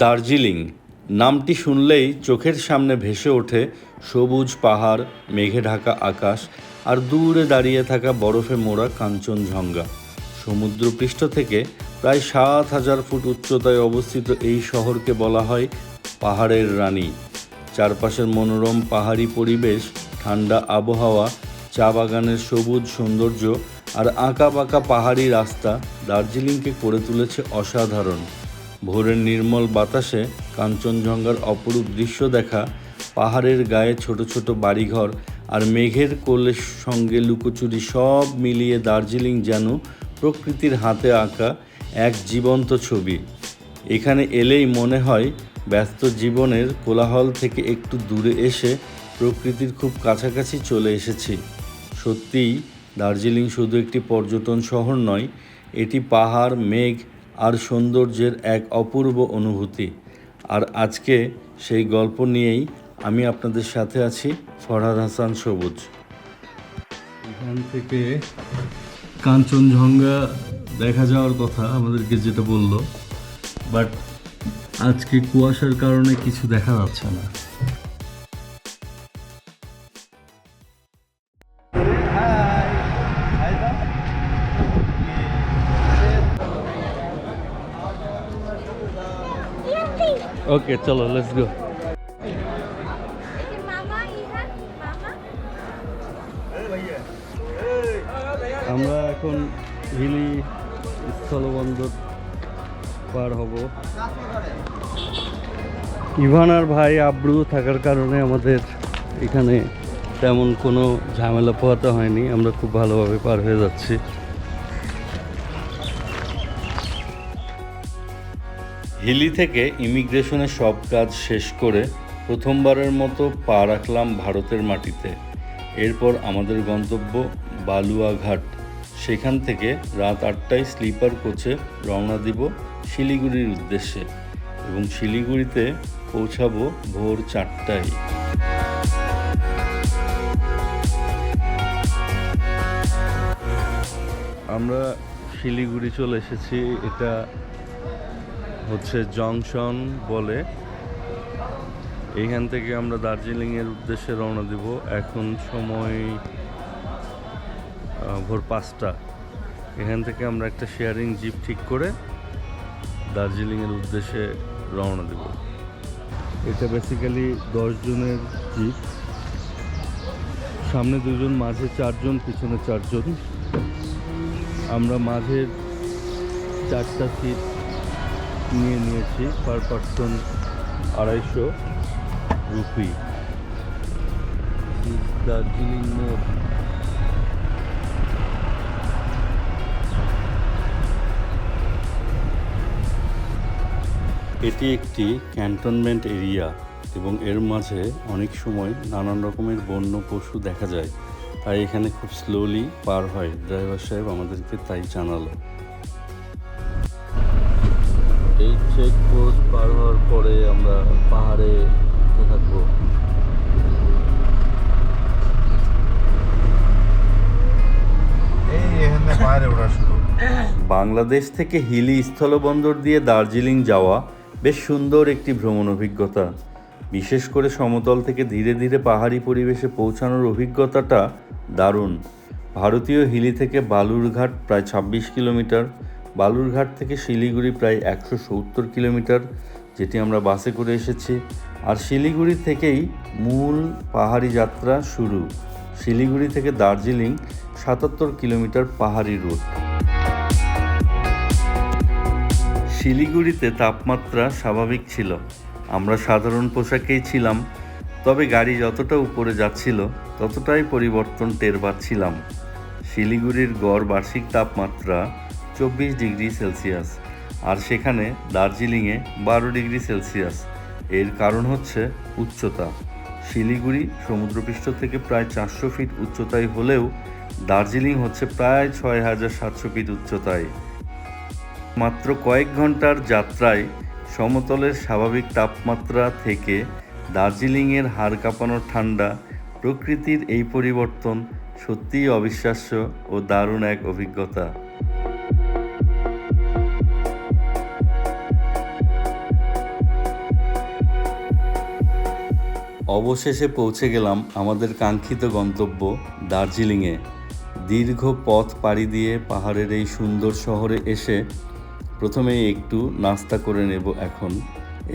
দার্জিলিং নামটি শুনলেই চোখের সামনে ভেসে ওঠে সবুজ পাহাড়, মেঘে ঢাকা আকাশ আর দূরে দাঁড়িয়ে থাকা বরফে মোড়া কাঞ্চনজঙ্ঘা। সমুদ্রপৃষ্ঠ থেকে প্রায় ৭,০০০ ফুট উচ্চতায় অবস্থিত এই শহরকে বলা হয় পাহাড়ের রানী। চারপাশের মনোরম পাহাড়ি পরিবেশ, ঠান্ডা আবহাওয়া, চা বাগানের সবুজ সৌন্দর্য আর আঁকাবাঁকা পাহাড়ি রাস্তা দার্জিলিংকে করে তুলেছে অসাধারণ। ভোরের নির্মল বাতাসে কাঞ্চনজঙ্ঘার অপরূপ দৃশ্য দেখা, পাহাড়ের গায়ে ছোট ছোট বাড়িঘর আর মেঘের কোলের সঙ্গে লুকোচুরি সব মিলিয়ে দার্জিলিং যেন প্রকৃতির হাতে আঁকা এক জীবন্ত ছবি। এখানে এলেই মনে হয় ব্যস্ত জীবনের কোলাহল থেকে একটু দূরে এসে প্রকৃতির খুব কাছাকাছি চলে এসেছি। সত্যিই দার্জিলিং শুধু একটি পর্যটন শহর নয়, এটি পাহাড়, মেঘ আর সৌন্দর্যের এক অপূর্ব অনুভূতি। আর আজকে সেই গল্প নিয়েই আমি আপনাদের সাথে আছি, ফরহাদ হাসান সবুজ। এখান থেকে কাঞ্চনজঙ্ঘা দেখা যাওয়ার কথা আমাদেরকে যেটা বললো, বাট আজকে কুয়াশার কারণে কিছু দেখা যাচ্ছে না। ওকে, চলো লেটস গো। আমরা এখন হিলি স্থলবন্দর পার হব। ইভান আর ভাই আব্রু থাকার কারণে আমাদের এখানে তেমন কোনো ঝামেলা পোহাতে হয়নি, আমরা খুব ভালোভাবে পার হয়ে যাচ্ছি। হিলি থেকে ইমিগ্রেশনের সব কাজ শেষ করে প্রথমবারের মতো পা রাখলাম ভারতের মাটিতে। এরপর আমাদের গন্তব্য বালুয়াঘাট। সেখান থেকে রাত ৮টায় স্লিপার কোচে রওনা দিব শিলিগুড়ির উদ্দেশ্যে এবং শিলিগুড়িতে পৌঁছাবো ভোর ৪টায়। আমরা শিলিগুড়ি চলে এসেছি। এটা হচ্ছে জংশন বলে। এইখান থেকে আমরা দার্জিলিংয়ের উদ্দেশ্যে রওনা দিব। এখন সময় ভোর ৫টা। এখান থেকে আমরা একটা শেয়ারিং জিপ ঠিক করে দার্জিলিংয়ের উদ্দেশ্যে রওনা দেব। এটা বেসিক্যালি ১০ জনের জিপ, সামনে ২ জন, মাঝে ৪ জন, পিছনে ৪ জন। আমরা মাঝের 4টা সিট নিয়েছি, পার পার্সন ২৫০ রুপি। দার্জিলিং মোড়। এটি একটি ক্যান্টনমেন্ট এরিয়া এবং এর মাঝে অনেক সময় নানান রকমের বন্য পশু দেখা যায়, তাই এখানে খুব স্লোলি পার হয়। ড্রাইভার সাহেব আমাদেরকে তাই জানালো। এই চেকপোস্ট পার হওয়ার পরে আমরা পাহাড়ে উঠতে থাকবো। বাংলাদেশ থেকে হিলি স্থলবন্দর দিয়ে দার্জিলিং যাওয়া বেশ সুন্দর একটি ভ্রমণ অভিজ্ঞতা। বিশেষ করে সমতল থেকে ধীরে ধীরে পাহাড়ি পরিবেশে পৌঁছানোর অভিজ্ঞতাটা দারুণ। ভারতীয় হিলি থেকে বালুরঘাট প্রায় ২৬ কিলোমিটার, বালুরঘাট থেকে শিলিগুড়ি প্রায় ১৭০ কিলোমিটার, যেটি আমরা বাসে করে এসেছি। আর শিলিগুড়ি থেকেই মূল পাহাড়ি যাত্রা শুরু। শিলিগুড়ি থেকে দার্জিলিং ৭৭ কিলোমিটার পাহাড়ি রুট। শিলিগুড়িতে তাপমাত্রা স্বাভাবিক ছিল, আমরা সাধারণ পোশাকেই ছিলাম, তবে গাড়ি যতটা উপরে যাচ্ছিল ততটাই পরিবর্তন টের পাচ্ছিলাম। শিলিগুড়ির গড় বার্ষিক তাপমাত্রা ২৪ ডিগ্রি সেলসিয়াস, আর সেখানে দার্জিলিংয়ে ১২ ডিগ্রি সেলসিয়াস। এর কারণ হচ্ছে উচ্চতা। শিলিগুড়ি সমুদ্রপৃষ্ঠ থেকে প্রায় ৪০০ ফিট উচ্চতায় হলেও দার্জিলিং হচ্ছে প্রায় ৬,৭০০ ফিট উচ্চতায়। মাত্র কয়েক ঘন্টার যাত্রায় সমতলের স্বাভাবিক তাপমাত্রা থেকে দার্জিলিংয়ের হাড় কাঁপানো ঠান্ডা প্রকৃতির এই পরিবর্তন সত্যিই অবিশ্বাস্য ও দারুণ এক অভিজ্ঞতা। অবশেষে পৌঁছে গেলাম আমাদের কাঙ্ক্ষিত গন্তব্য দার্জিলিংয়ে। দীর্ঘ পথ পাড়ি দিয়ে পাহাড়ের এই সুন্দর শহরে এসে প্রথমেই একটু নাস্তা করে নেব এখন।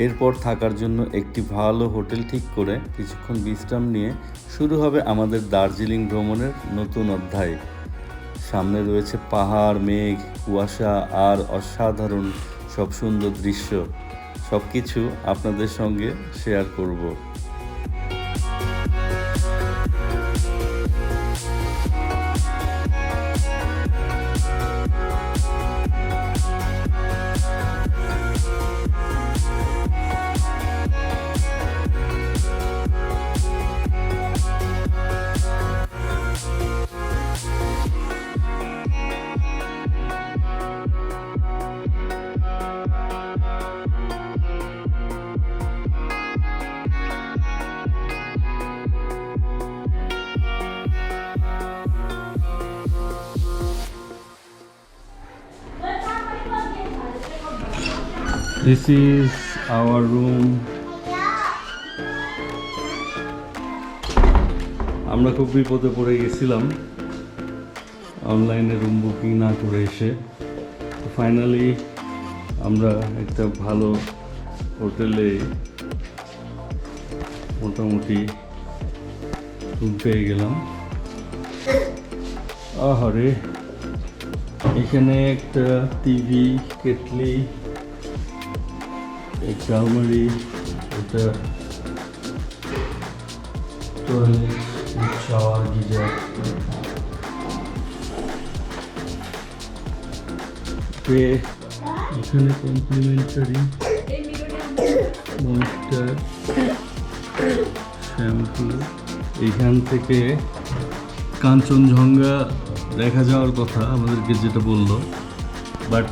এরপর থাকার জন্য একটি ভালো হোটেল ঠিক করে কিছুক্ষণ বিশ্রাম নিয়ে শুরু হবে আমাদের দার্জিলিং ভ্রমণের নতুন অধ্যায়। সামনে রয়েছে পাহাড়, মেঘ, কুয়াশা আর অসাধারণ সব সুন্দর দৃশ্য। সব কিছু আপনাদের সঙ্গে শেয়ার করব। This is our room. আমরা খুব বিপদে পড়ে গেছিলাম অনলাইনে রুম বুকিং না করে এসে। তো ফাইনালি আমরা একটা ভালো হোটেলে মোটামুটি রুম পেয়ে গেলাম। আহারে, এখানে একটা টিভি, কেটলি, একটা আলমারি, একটা টয়লেট, শাওয়ার, গিজার, এখানে কমপ্লিমেন্টারি ময়েশ্চার, শ্যাম্পু। এইখান থেকে কাঞ্চনজঙ্ঘা দেখা যাওয়ার কথা আমাদেরকে যেটা বললো, বাট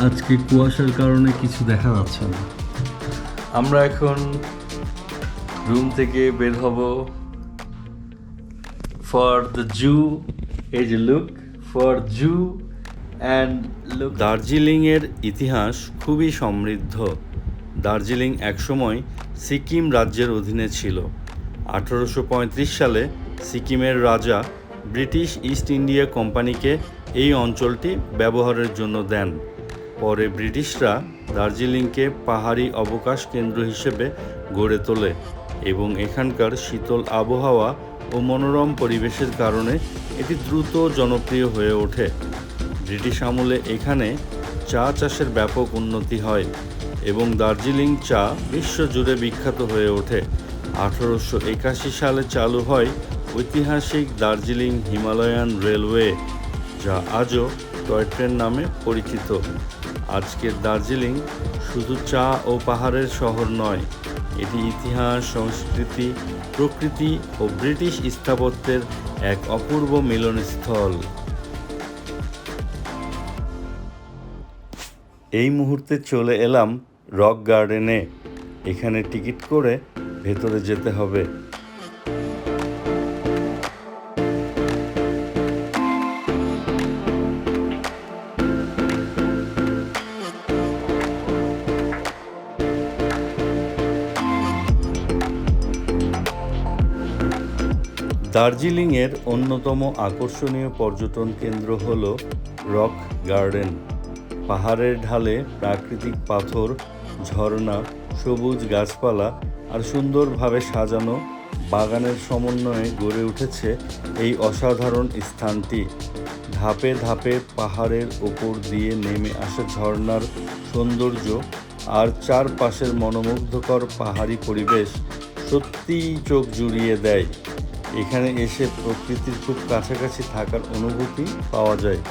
আজকে কুয়াশার কারণে কিছু দেখা যাচ্ছে না। আমরা এখন রুম থেকে বের হব ফর দ্য জু। এই যে look for zoo and look. দার্জিলিংয়ের ইতিহাস খুবই সমৃদ্ধ। দার্জিলিং একসময় সিকিম রাজ্যের অধীনে ছিল। 1835 সালে সিকিমের রাজা ব্রিটিশ ইস্ট ইন্ডিয়া কোম্পানিকে এই অঞ্চলটি ব্যবহারের জন্য দেন। পরে ব্রিটিশরা দার্জিলিংকে পাহাড়ি অবকাশ কেন্দ্র হিসেবে গড়ে তোলে এবং এখানকার শীতল আবহাওয়া ও মনোরম পরিবেশের কারণে এটি দ্রুত জনপ্রিয় হয়ে ওঠে। ব্রিটিশ আমলে এখানে চা চাষের ব্যাপক উন্নতি হয় এবং দার্জিলিং চা বিশ্বজুড়ে বিখ্যাত হয়ে ওঠে। 1881 সালে চালু হয় ঐতিহাসিক দার্জিলিং হিমালয়ান রেলওয়ে, যা আজও টয় ট্রেন নামে পরিচিত। আজকের দার্জিলিং শুধু চা ও পাহাড়ের শহর নয়, এটি ইতিহাস, সংস্কৃতি, প্রকৃতি ও ব্রিটিশ স্থাপত্যের এক অপূর্ব মিলনস্থল। এই মুহূর্তে চলে এলাম রক গার্ডেনে। এখানে টিকিট করে ভেতরে যেতে হবে। দার্জিলিংয়ের অন্যতম আকর্ষণীয় পর্যটন কেন্দ্র হল রক গার্ডেন। পাহাড়ের ঢালে প্রাকৃতিক পাথর, ঝর্ণা, সবুজ গাছপালা আর সুন্দরভাবে সাজানো বাগানের সমন্বয়ে গড়ে উঠেছে এই অসাধারণ স্থানটি। ধাপে ধাপে পাহাড়ের ওপর দিয়ে নেমে আসা ঝর্ণার সৌন্দর্য আর চারপাশের মনোমুগ্ধকর পাহাড়ি পরিবেশ সত্যিই চোখ জুড়িয়ে দেয়। এখানে এসে প্রকৃতির খুব কাছাকাছি থাকার অনুভূতি পাওয়া যায়।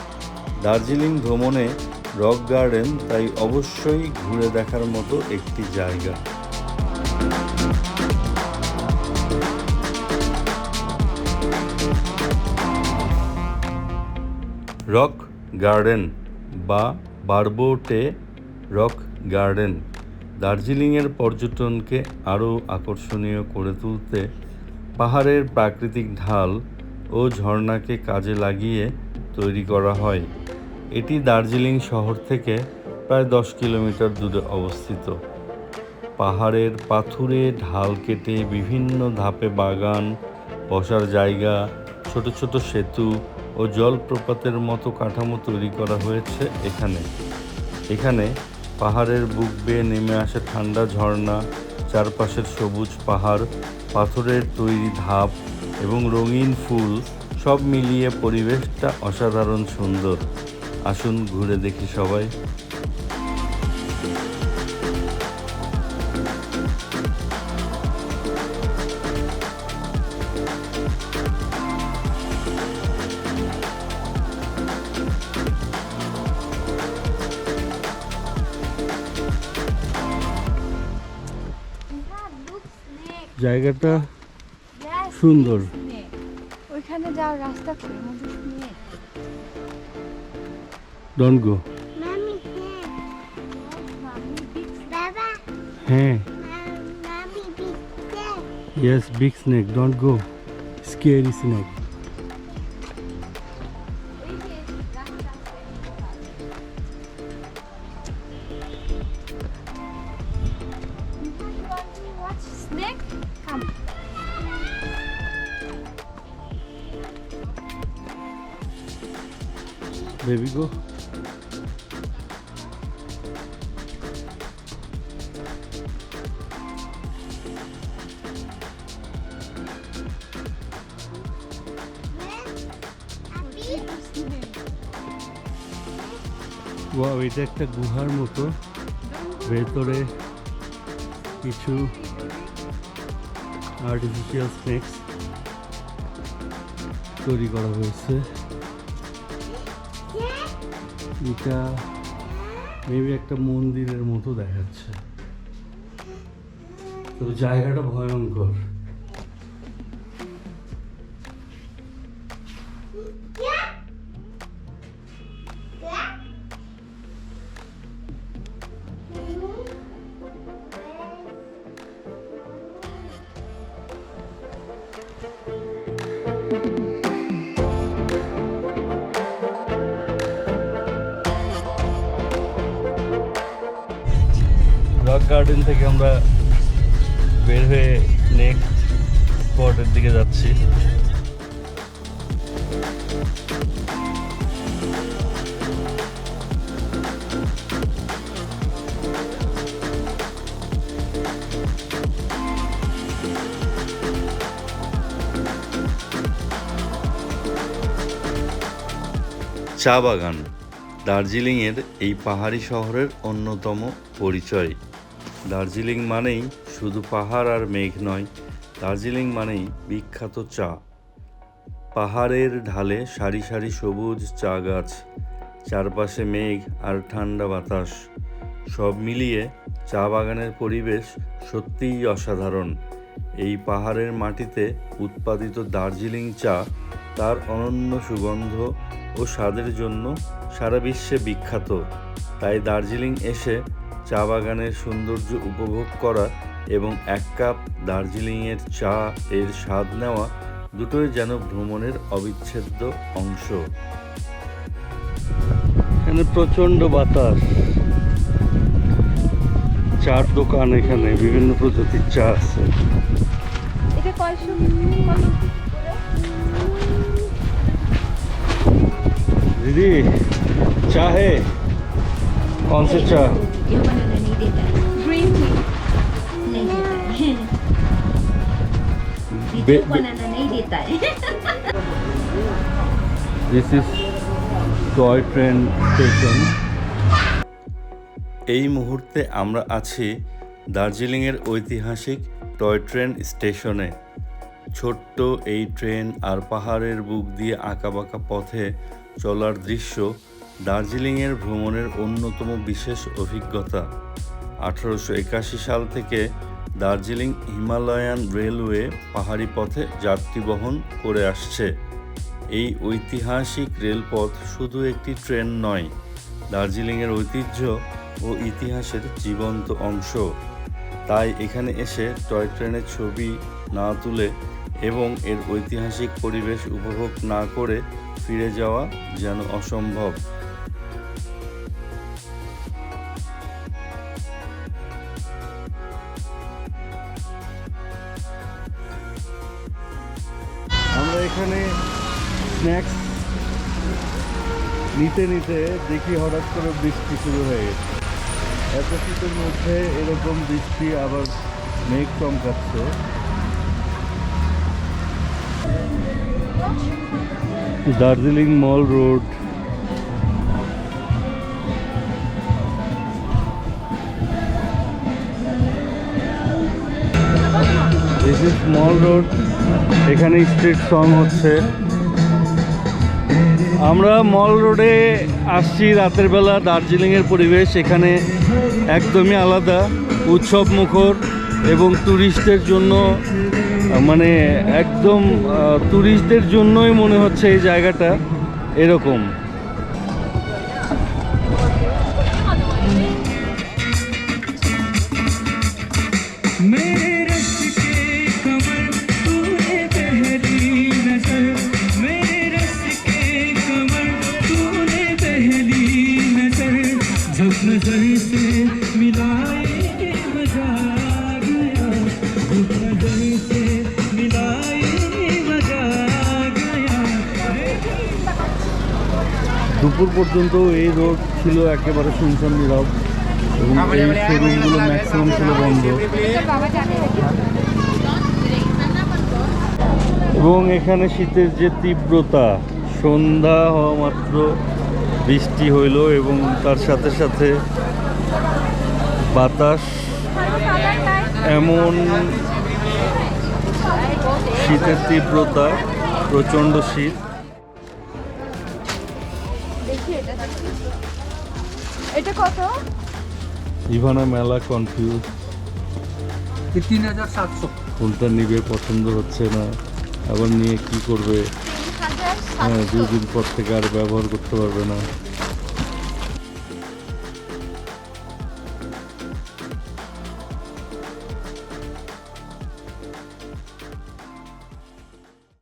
দার্জিলিং ভ্রমণে রক গার্ডেন তাই অবশ্যই ঘুরে দেখার মতো একটি জায়গা। রক গার্ডেন বা বারবোটে রক গার্ডেন দার্জিলিংয়ের পর্যটনকে আরও আকর্ষণীয় করে তুলতে পাহাড়ের প্রাকৃতিক ঢাল ও ঝর্ণাকে কাজে লাগিয়ে তৈরি করা হয়। এটি দার্জিলিং শহর থেকে প্রায় 10 কিলোমিটার দূরে অবস্থিত। পাহাড়ের পাথুরে ঢাল কেটে বিভিন্ন ধাপে বাগান, বসার জায়গা, ছোট ছোট সেতু ও জলপ্রপাতের মতো কাঠামো তৈরি করা হয়েছে এখানে পাহাড়ের বুক বেয়ে নেমে আসে ঠান্ডা ঝর্ণা, চারপাশের সবুজ পাহাড়, পাথরের তৈরি ধাপ এবং রঙিন ফুল সব মিলিয়ে পরিবেশটা অসাধারণ সুন্দর। আসুন ঘুরে দেখি সবাই। জায়গাটা সুন্দর। ওইখানে যাওয়ার রাস্তা করে মধ্যে নিয়ে ডোন্ট গো। Mommy, Baba, হ্যাঁ, Mommy, big step. Yes, big snake, don't go, scary snake. watch snake come baby go. Wow, এটা একটা গুহার মতো, ভেতরে কিছু আর্টিফিশিয়াল স্নেকস তৈরি করা হয়েছে। এটা মেবি একটা মন্দিরের মতো দেখাচ্ছে, তো জায়গাটা ভয়ঙ্কর। রক গার্ডেন থেকে আমরা বের হয়ে নেক্সট স্পটের দিকে যাচ্ছি। চা বাগান দার্জিলিংয়ের এই পাহাড়ি শহরের অন্যতম পরিচয়। দার্জিলিং মানেই শুধু পাহাড় আর মেঘ নয়, দার্জিলিং মানেই বিখ্যাত চা। পাহাড়ের ঢালে সারি সারি সবুজ চা গাছ, চারপাশে মেঘ আর ঠান্ডা বাতাস, সব মিলিয়ে চা বাগানের পরিবেশ সত্যিই অসাধারণ। এই পাহাড়ের মাটিতে উৎপাদিত দার্জিলিং চা তার অনন্য সুগন্ধ ও স্বাদের জন্য সারা বিশ্বে বিখ্যাত। তাই দার্জিলিং এসে চা বাগানের সৌন্দর্য উপভোগ করা এবং এক কাপ দার্জিলিংয়ের চা এর স্বাদ নেওয়া দুটোই যেন ভ্রমণের অবিচ্ছেদ্য অংশ। এখানে প্রচণ্ড বাতাস, চার দোকান, এখানে বিভিন্ন প্রজাতির চা আছে। এটা কয়শো दीदी चाय है? कौन से चाय? ये बनाना नहीं देता है, গ্রিন টি नहीं देता है, बे- दीदी बनाना नहीं देता है। This is toy train station. এই মুহূর্তে আমরা আছি দার্জিলিংয়ের ঐতিহাসিক টয় ট্রেন স্টেশনে। ছোট্ট এই ট্রেন আর পাহাড়ের বুক দিয়ে আঁকাবাঁকা পথে চলার দৃশ্য দার্জিলিংয়ের ভ্রমণের অন্যতম বিশেষ অভিজ্ঞতা। 1881 সাল থেকে দার্জিলিং হিমালয়ান রেলওয়ে পাহাড়ি পথে যাত্রী বহন করে আসছে। এই ঐতিহাসিক রেলপথ শুধু একটি ট্রেন নয়, দার্জিলিংয়ের ঐতিহ্য ও ইতিহাসের জীবন্ত অংশ। তাই এখানে এসে টয় ট্রেনের ছবি না তুলে এবং এর ঐতিহাসিক পরিবেশ উপভোগ না করে ফিরে যাওয়া যেন অসম্ভব। আমরা এখানে স্ন্যাক্স নিতে নিতে দেখি হঠাৎ করে বৃষ্টি শুরু হয়ে গেছে। এত শীতের মধ্যে এরকম বৃষ্টি, আবার মেঘ চমকাচ্ছে। Darjeeling mall road. This is mall road. এখানে স্ট্রিট সং হচ্ছে। আমরা মল রোডে আসছি রাতের বেলা। দার্জিলিংয়ের পরিবেশ এখানে একদমই আলাদা, উৎসব মুখর এবং ট্যুরিস্টদের জন্য মানে একদম ট্যুরিস্টদের জন্যই মনে হচ্ছে এই জায়গাটা এরকম। দুপুর পর্যন্ত এই রোড ছিল একেবারে শুনশান নীরব এবং এই শোরুমগুলো ম্যাক্সিমাম ছিল বন্ধ। এবং এখানে শীতের যে তীব্রতা, সন্ধ্যা হওয়া মাত্র বৃষ্টি হইল এবং তার সাথে সাথে বাতাস, এমন শীতের তীব্রতা, প্রচণ্ড শীত। এটা কত? ইভানা মেলা কনফিউজ, 3700। কোনটা নিবে পছন্দ হচ্ছে না, আবার নিয়ে কি করবে। হ্যাঁ, 2 দিন পর থেকে আর ব্যবহার করতে পারবে না।